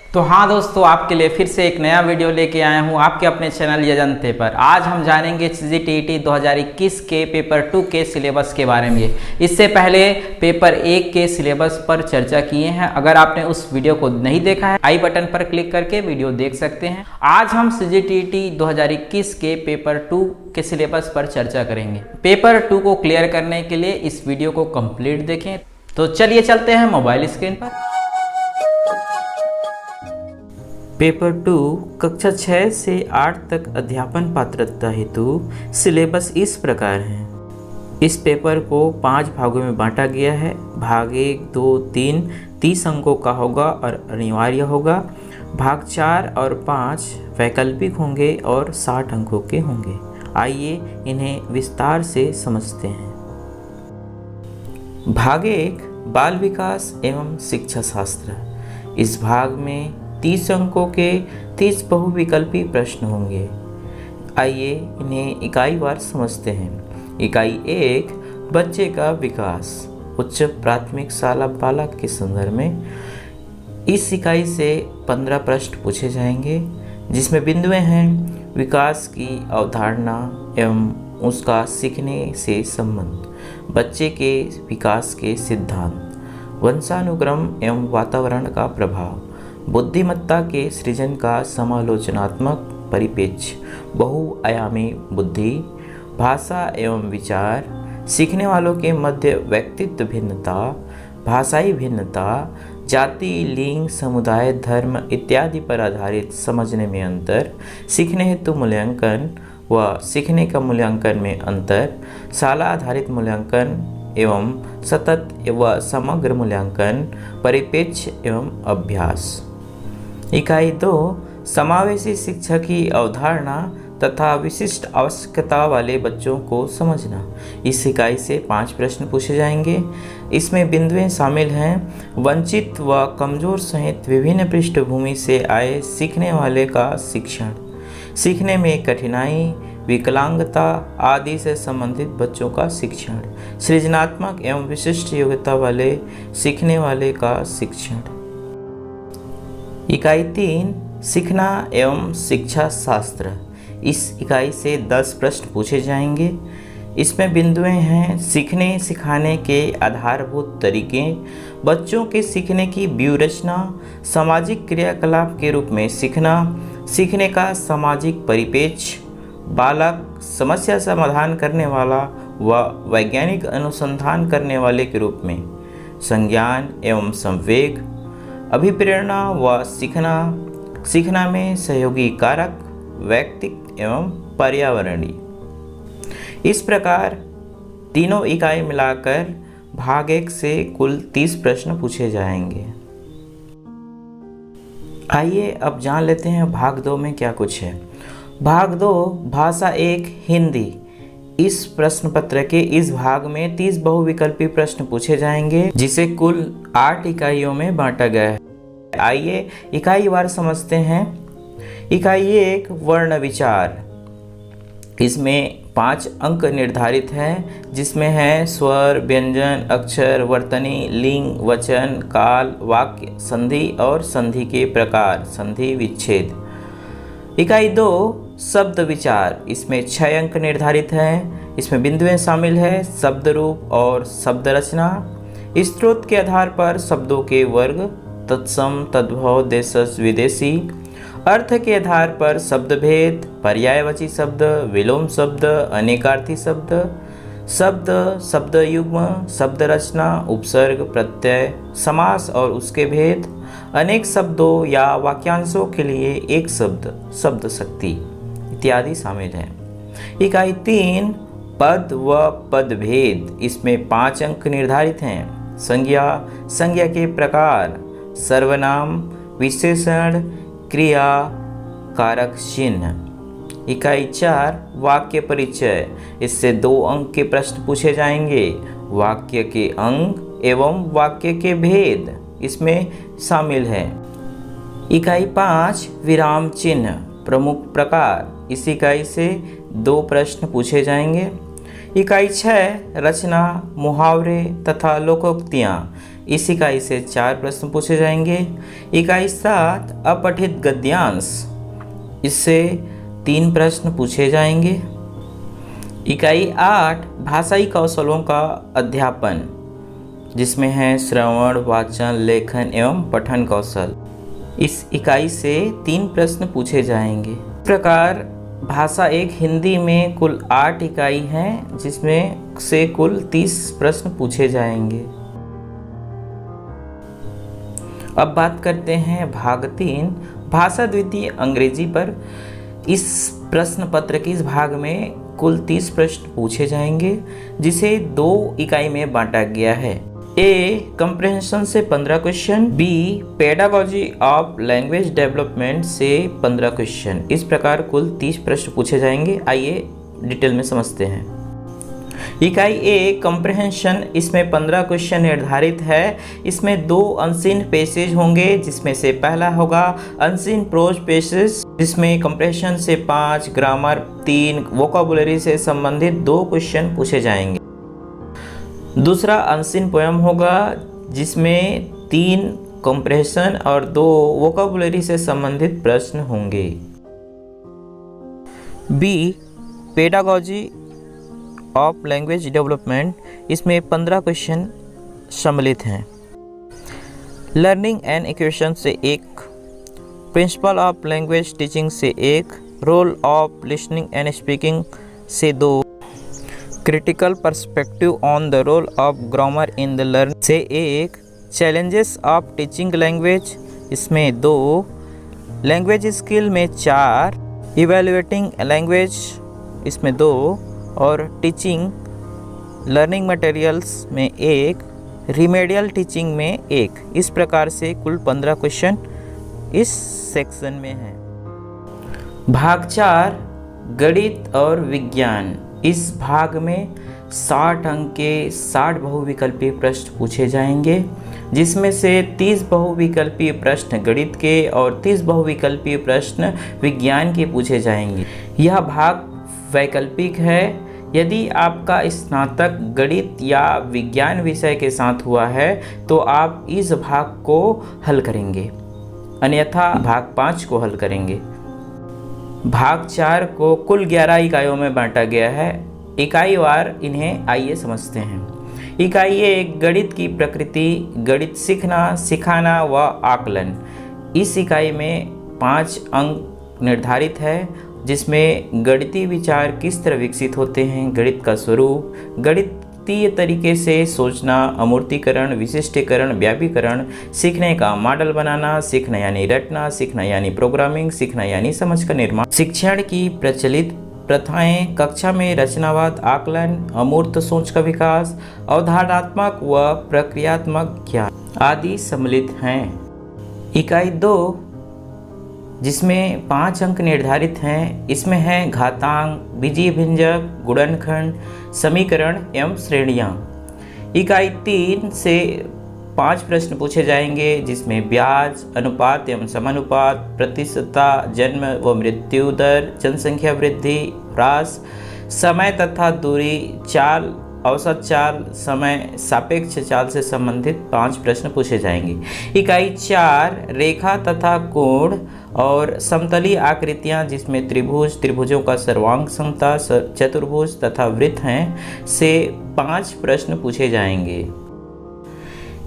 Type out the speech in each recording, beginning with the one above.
तो हाँ दोस्तों, आपके लिए फिर से एक नया वीडियो लेके आया हूँ आपके अपने चैनल ये जानते पर। आज हम जानेंगे CGTET 2021 के पेपर 2 के सिलेबस के बारे में। इससे पहले पेपर 1 के सिलेबस पर चर्चा किए हैं। अगर आपने उस वीडियो को नहीं देखा है, आई बटन पर क्लिक करके वीडियो देख सकते हैं। आज हम CGTET 2021 के पेपर 2 के सिलेबस पर चर्चा करेंगे। पेपर 2 को क्लियर करने के लिए इस वीडियो को कंप्लीट देखें। तो चलिए चलते हैं मोबाइल स्क्रीन पर। पेपर 2 कक्षा 6 से 8 तक अध्यापन पात्रता हेतु सिलेबस इस प्रकार है। इस पेपर को 5 भागों में बांटा गया है। भाग 1, 2, 3 30 अंकों का होगा और अनिवार्य होगा। भाग 4 और 5 वैकल्पिक होंगे और 60 अंकों के होंगे। आइए इन्हें विस्तार से समझते हैं। भाग 1 बाल विकास एवं शिक्षा शास्त्र। इस भाग में 30 अंकों के 30 बहुविकल्पी प्रश्न होंगे। आइए इन्हें इकाईवार समझते हैं। इकाई 1 बच्चे का विकास, उच्च प्राथमिक शाला बालक के संदर्भ में। इस इकाई से 15 प्रश्न पूछे जाएंगे, जिसमें बिंदुएं हैं विकास की अवधारणा एवं उसका सीखने से संबंध, बच्चे के विकास के सिद्धांत, वंशानुक्रम एवं वातावरण का प्रभाव, बुद्धिमत्ता के सृजन का समालोचनात्मक परिप्रेक्ष्य, बहुआयामी बुद्धि, भाषा एवं विचार, सीखने वालों के मध्य व्यक्तित्व भिन्नता, भाषाई भिन्नता, जाति, लिंग, समुदाय, धर्म इत्यादि पर आधारित समझने में अंतर, सीखने हेतु मूल्यांकन व सीखने का मूल्यांकन में अंतर, शाला आधारित मूल्यांकन एवं सतत व समग्र मूल्यांकन, परिप्रेक्ष्य एवं अभ्यास। इकाई 2 समावेशी शिक्षा की अवधारणा तथा विशिष्ट आवश्यकता वाले बच्चों को समझना। इस इकाई से 5 प्रश्न पूछे जाएंगे। इसमें बिंदुएं शामिल हैं वंचित व कमजोर सहित विभिन्न पृष्ठभूमि से आए सीखने वाले का शिक्षण, सीखने में कठिनाई, विकलांगता आदि से संबंधित बच्चों का शिक्षण, सृजनात्मक एवं विशिष्ट योग्यता वाले सीखने वाले का शिक्षण। इकाई 3 सीखना एवं शिक्षा शास्त्र। इस इकाई से 10 प्रश्न पूछे जाएंगे। इसमें बिंदुएं हैं सीखने सिखाने के आधारभूत तरीके, बच्चों के सीखने की व्यूहरचना, सामाजिक क्रियाकलाप के रूप में सीखना, सीखने का सामाजिक परिप्रेक्ष्य, बालक समस्या समाधान करने वाला व वैज्ञानिक अनुसंधान करने वाले के रूप में, संज्ञान एवं संवेग, अभिप्रेरणा व सीखना में सहयोगी कारक, व्यक्तिक एवं पर्यावरणीय। इस प्रकार तीनों इकाई मिलाकर भाग 1 से कुल 30 प्रश्न पूछे जाएंगे। आइए अब जान लेते हैं भाग 2 में क्या कुछ है। भाग 2 भाषा 1 हिंदी। इस प्रश्न पत्र के इस भाग में 30 बहुविकल्पी प्रश्न पूछे जाएंगे, जिसे कुल 8 इकाइयों में बांटा गया है। आइए इकाईवार समझते हैं। इकाई 1 वर्ण विचार। इसमें 5 अंक निर्धारित हैं, जिसमें है स्वर, व्यंजन, अक्षर, वर्तनी, लिंग, वचन, काल, वाक्य, संधि और संधि के प्रकार, संधि विच्छेद। इकाई 2 शब्द विचार। इसमें 6 अंक निर्धारित हैं। इसमें बिंदुएं शामिल है शब्द रूप और शब्द रचना, स्रोत के आधार पर शब्दों के वर्ग, तत्सम, तद्भव, देशज, विदेशी, अर्थ के आधार पर शब्द भेद, पर्यायवाची शब्द, विलोम शब्द, अनेकार्थी शब्द, शब्द युग्म, शब्द रचना, उपसर्ग, प्रत्यय, समास और उसके भेद, अनेक शब्दों या वाक्यांशों के लिए एक शब्द, शब्द शक्ति इत्यादि शामिल हैं। इकाई 3 पद व पद भेद। इसमें 5 अंक निर्धारित हैं। संज्ञा, संज्ञा के प्रकार, सर्वनाम, विशेषण, क्रिया, कारक चिन्ह। इकाई 4 वाक्य परिचय। इससे 2 अंक के प्रश्न पूछे जाएंगे। वाक्य के अंग एवं वाक्य के भेद इसमें शामिल है। इकाई 5 विराम चिन्ह प्रमुख प्रकार। इस इकाई से 2 प्रश्न पूछे जाएंगे। इकाई 6 रचना, मुहावरे तथा लोकोक्तियाँ। इस इकाई से 4 प्रश्न पूछे जाएंगे। इकाई 7 अपठित गद्यांश, इससे 3 प्रश्न पूछे जाएंगे। इकाई 8 भाषाई कौशलों का अध्यापन, जिसमें है श्रवण, वाचन, लेखन एवं पठन कौशल। इस इकाई से 3 प्रश्न पूछे जाएंगे। इस प्रकार भाषा एक हिंदी में कुल 8 इकाई हैं, जिसमें से कुल 30 प्रश्न पूछे जाएंगे। अब बात करते हैं भाग 3 भाषा द्वितीय अंग्रेजी पर। इस प्रश्न पत्र के इस भाग में कुल 30 प्रश्न पूछे जाएंगे, जिसे 2 इकाई में बांटा गया है। ए कंप्रहेंशन से 15 question, B pedagogy of language development से 15 क्वेश्चन। इस प्रकार कुल 30 प्रश्न पूछे जाएंगे। आइए डिटेल में समझते हैं। इकाई ए कंप्रहेंशन, इसमें 15 क्वेश्चन निर्धारित है। इसमें 2 अनसीन पैसेज होंगे, जिसमें से पहला होगा अनसीन प्रोज पैसेज, जिसमें कंप्रहेंशन से 5, ग्रामर 3, वोकैबुलरी से संबंधित 2 क्वेश्चन पूछे जाएंगे। दूसरा अनसीन पोयम होगा, जिसमें 3 कंप्रहेंशन और 2 वोकैबुलरी से संबंधित प्रश्न होंगे। B pedagogy of language development, इसमें 15 क्वेश्चन सम्मिलित हैं। लर्निंग एंड इक्वेशन से 1, प्रिंसिपल ऑफ लैंग्वेज टीचिंग से 1, role of listening and speaking से 2, critical perspective on the role of grammar in the learning से 1, चैलेंजेस ऑफ टीचिंग लैंग्वेज इसमें 2, language skill में 4, evaluating language इसमें 2 और टीचिंग लर्निंग मटेरियल्स में 1, remedial teaching में 1। इस प्रकार से कुल 15 क्वेश्चन इस सेक्शन में है। भाग 4 गणित और विज्ञान। इस भाग में 60 अंक के 60 बहुविकल्पीय प्रश्न पूछे जाएंगे, जिसमें से 30 बहुविकल्पीय प्रश्न गणित के और 30 बहुविकल्पीय प्रश्न विज्ञान के पूछे जाएंगे। यह भाग वैकल्पिक है। यदि आपका स्नातक गणित या विज्ञान विषय के साथ हुआ है तो आप इस भाग को हल करेंगे, अन्यथा भाग 5 को हल करेंगे। भाग 4 को कुल 11 इकाइयों में बांटा गया है। इकाईवार इन्हें आइए समझते हैं। इकाई 1 गणित की प्रकृति, गणित सीखना, सिखाना व आकलन। इस इकाई में 5 अंक निर्धारित है, जिसमें गणितीय विचार किस तरह विकसित होते हैं, गणित का स्वरूप, गणितीय तरीके से सोचना, अमूर्तीकरण, विशिष्टीकरण, व्यापीकरण, सीखने का मॉडल बनाना, सीखना यानी रटना, सीखना यानी प्रोग्रामिंग, सीखना यानी समझ का निर्माण, शिक्षण की प्रचलित प्रथाएं, कक्षा में रचनावाद, आकलन, अमूर्त सोच का विकास, अवधारणात्मक व प्रक्रियात्मक ज्ञान आदि सम्मिलित हैं। इकाई 2 जिसमें 5 अंक निर्धारित हैं, इसमें है घातांक, बीजीय व्यंजक, गुणनखंड, समीकरण एवं श्रेणियाँ। इकाई 3 से 5 प्रश्न पूछे जाएंगे, जिसमें ब्याज, अनुपात एवं समानुपात, प्रतिशतता, जन्म व मृत्यु दर, जनसंख्या वृद्धि, ह्रास, समय तथा दूरी, चाल, औसत चाल, समय, सापेक्ष चाल से संबंधित 5 प्रश्न पूछे जाएंगे। इकाई 4 रेखा तथा कोण और समतलीय आकृतियां, जिसमें त्रिभुज, त्रिभुजों का सर्वांग समता, चतुर्भुज तथा वृत्त हैं, से 5 प्रश्न पूछे जाएंगे।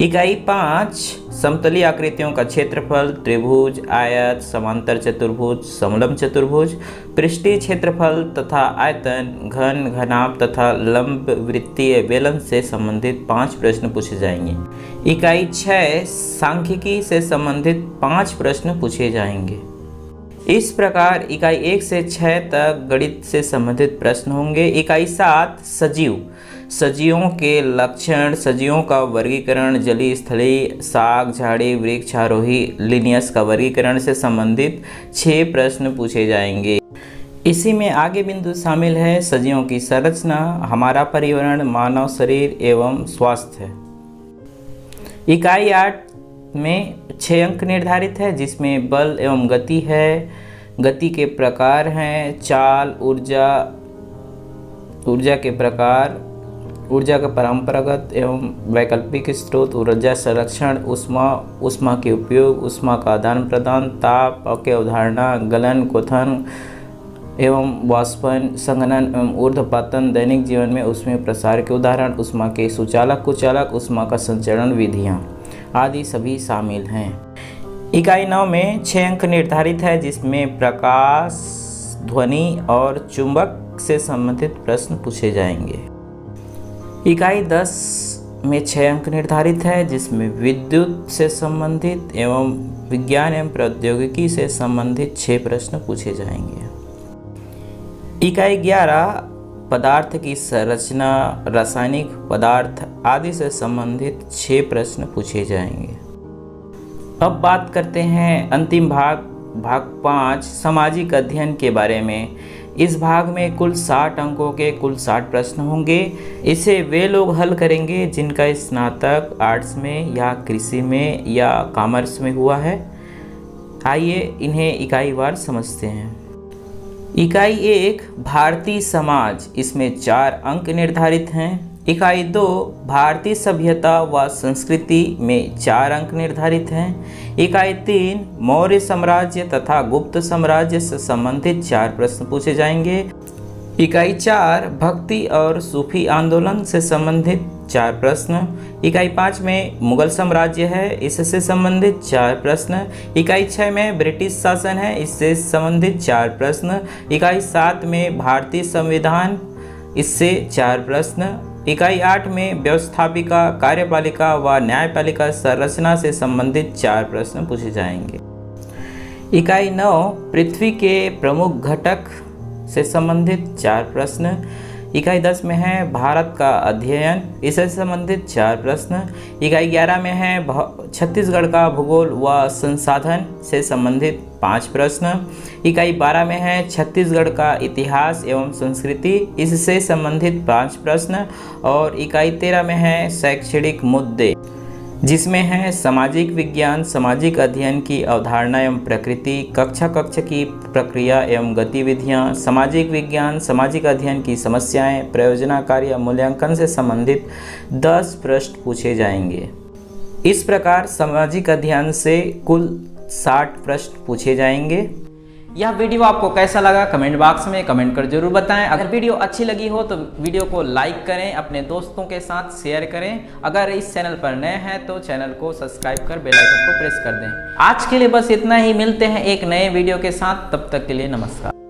इकाई 5 समतलीय आकृतियों का क्षेत्रफल, त्रिभुज, आयत, समांतर चतुर्भुज, समलंब चतुर्भुज, पृष्ठीय क्षेत्रफल तथा आयतन, घन, घनाभ तथा लंब वृत्तीय बेलन से संबंधित 5 प्रश्न पूछे जाएंगे। इकाई 6 सांख्यिकी से संबंधित 5 प्रश्न पूछे जाएंगे। इस प्रकार इकाई 1 से 6 तक गणित से संबंधित प्रश्न होंगे। इकाई 7 सजीव, सजीवों के लक्षण, सजीवों का वर्गीकरण, जलीय, स्थलीय, शाक, झाड़ी, वृक्ष, आरोही, लिनियस का वर्गीकरण से संबंधित 6 प्रश्न पूछे जाएंगे। इसी में आगे बिंदु शामिल है सजीवों की संरचना, हमारा पर्यावरण, मानव शरीर एवं स्वास्थ्य। इकाई 8 में 6 अंक निर्धारित है, जिसमें बल एवं गति है, गति के प्रकार हैं, चाल, ऊर्जा, ऊर्जा के प्रकार, ऊर्जा का परंपरागत एवं वैकल्पिक स्रोत, ऊर्जा संरक्षण, ऊष्मा के उपयोग, ऊष्मा का आदान प्रदान, ताप की अवधारणा, गलन, क्वथन एवं वाष्पन, संघनन एवं ऊर्ध्वपातन, दैनिक जीवन में ऊष्मीय प्रसार के उदाहरण, ऊष्मा के सुचालक कुचालक, ऊष्मा का संचरण विधियाँ आदि सभी शामिल हैं। इकाई 9 में 6 अंक निर्धारित है, जिसमें प्रकाश, ध्वनि और चुंबक से संबंधित प्रश्न पूछे जाएंगे। इकाई 10 में 6 अंक निर्धारित है, जिसमें विद्युत से संबंधित एवं विज्ञान एवं प्रौद्योगिकी से संबंधित 6 प्रश्न पूछे जाएंगे। इकाई 11 पदार्थ की संरचना, रासायनिक पदार्थ आदि से संबंधित 6 प्रश्न पूछे जाएंगे। अब बात करते हैं अंतिम भाग 5 सामाजिक अध्ययन के बारे में। इस भाग में कुल 60 अंकों के कुल 60 प्रश्न होंगे। इसे वे लोग हल करेंगे जिनका स्नातक आर्ट्स में या कृषि में या कॉमर्स में हुआ है। आइए इन्हें इकाईवार समझते हैं। इकाई 1 भारतीय समाज, इसमें 4 अंक निर्धारित हैं। इकाई 2 भारतीय सभ्यता व संस्कृति में 4 अंक निर्धारित हैं। इकाई 3 मौर्य साम्राज्य तथा गुप्त साम्राज्य से संबंधित 4 प्रश्न पूछे जाएंगे। इकाई 4 भक्ति और सूफी आंदोलन से संबंधित 4 प्रश्न। इकाई 5 में मुगल साम्राज्य है, इससे संबंधित 4 प्रश्न। इकाई 6 में ब्रिटिश शासन है, इससे संबंधित 4 प्रश्न। इकाई 7 में भारतीय संविधान, इससे 4 प्रश्न। इकाई 8 में व्यवस्थापिका, कार्यपालिका व न्यायपालिका संरचना से संबंधित 4 प्रश्न पूछे जाएंगे। इकाई 9 पृथ्वी के प्रमुख घटक से संबंधित 4 प्रश्न। इकाई 10 में है भारत का अध्ययन, इससे संबंधित 4 प्रश्न। इकाई 11 में है छत्तीसगढ़ का भूगोल व संसाधन से संबंधित 5 प्रश्न। इकाई 12 में है छत्तीसगढ़ का इतिहास एवं संस्कृति, इससे संबंधित 5 प्रश्न। और इकाई 13 में है शैक्षणिक मुद्दे, जिसमें है सामाजिक विज्ञान, सामाजिक अध्ययन की अवधारणा एवं प्रकृति, कक्षा की प्रक्रिया एवं गतिविधियाँ, सामाजिक विज्ञान, सामाजिक अध्ययन की समस्याएं, प्रयोजनकारी या मूल्यांकन से संबंधित 10 प्रश्न पूछे जाएंगे। इस प्रकार सामाजिक अध्ययन से कुल 60 प्रश्न पूछे जाएंगे। यह वीडियो आपको कैसा लगा कमेंट बॉक्स में कमेंट कर जरूर बताएं। अगर वीडियो अच्छी लगी हो तो वीडियो को लाइक करें, अपने दोस्तों के साथ शेयर करें। अगर इस चैनल पर नए हैं तो चैनल को सब्सक्राइब कर बेल आइकन को प्रेस कर दें। आज के लिए बस इतना ही, मिलते हैं एक नए वीडियो के साथ, तब तक के लिए नमस्कार।